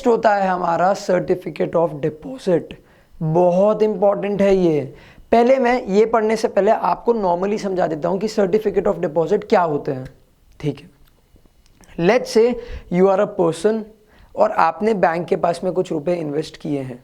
Next होता है हमारा सर्टिफिकेट ऑफ डिपॉजिट। बहुत इंपॉर्टेंट है ये। पहले मैं ये पढ़ने से पहले आपको नॉर्मली समझा देता हूँ कि सर्टिफिकेट ऑफ डिपॉजिट क्या होते हैं। ठीक है, let's say you are a person और आपने बैंक के पास में कुछ रुपए इन्वेस्ट किए हैं।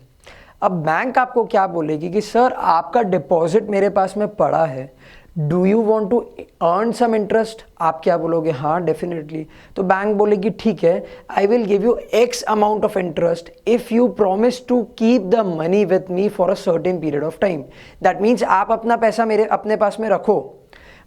अब बैंक आपको क्या बोलेगी कि सर आपका डिपॉजिट मेरे पास में पड़ा है, do you want to earn some interest. आप क्या बोलोगे, हाँ डेफिनेटली। तो बैंक बोलेगी ठीक है, I will give you x amount of interest if you promise to keep the money with me for a certain period of time. That means आप अपना पैसा मेरे अपने पास में रखो,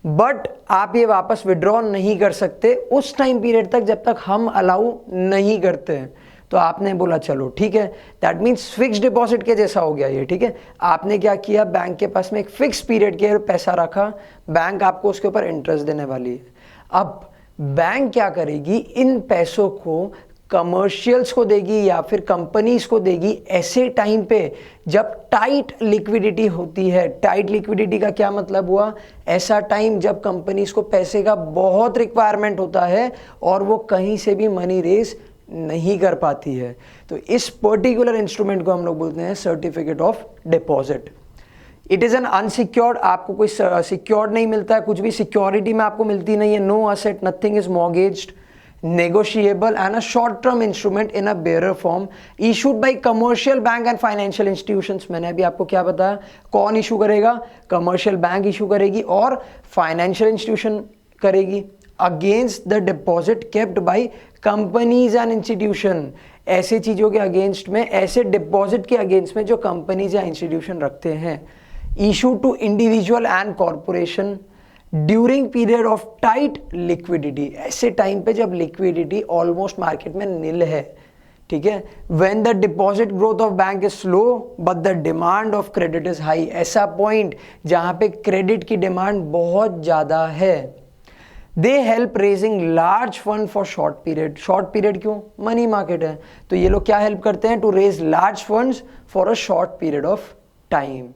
बट आप ये वापस विड्रॉ नहीं कर सकते उस टाइम पीरियड तक जब तक हम अलाउ नहीं करते हैं। तो आपने बोला चलो ठीक है, दैट मीन्स फिक्स डिपॉजिट के जैसा हो गया ये। ठीक है, आपने क्या किया, बैंक के पास में एक फिक्स पीरियड के पैसा रखा, बैंक आपको उसके ऊपर इंटरेस्ट देने वाली है। अब बैंक क्या करेगी, इन पैसों को कमर्शियल्स को देगी या फिर कंपनीज को देगी ऐसे टाइम पे जब टाइट लिक्विडिटी होती है। टाइट लिक्विडिटी का क्या मतलब हुआ, ऐसा टाइम जब कंपनीज को पैसे का बहुत रिक्वायरमेंट होता है और वो कहीं से भी मनी रेज नहीं कर पाती है। तो इस पर्टिकुलर इंस्ट्रूमेंट को हम लोग बोलते हैं certificate of deposit. It is an unsecured, आपको कोई सिक्योर्ड नहीं मिलता है, कुछ भी सिक्योरिटी में आपको मिलती नहीं है। No asset, nothing is mortgaged, negotiable and a short-term instrument in a bearer form issued by commercial bank and financial institutions। मैंने अभी आपको क्या बताया, कौन इशू करेगा, कमर्शियल बैंक इशू करेगी और फाइनेंशियल इंस्टीट्यूशन करेगी against the deposit kept by companies and institution. ऐसे चीज़ों के अगेंस्ट में, ऐसे डिपॉजिट के अगेंस्ट में जो कंपनीज या इंस्टीट्यूशन रखते हैं। Issue to individual and corporation during period of tight liquidity, ऐसे टाइम पे जब लिक्विडिटी ऑलमोस्ट मार्केट में नील है। ठीक है, when the deposit growth of bank is slow but the demand of credit is high, ऐसा पॉइंट जहां पे क्रेडिट की डिमांड बहुत ज्यादा है। They help raising large fund for short period. Short period क्यों, मनी मार्केट है, तो ये लोग क्या हेल्प करते हैं, to raise large funds for a short period of time.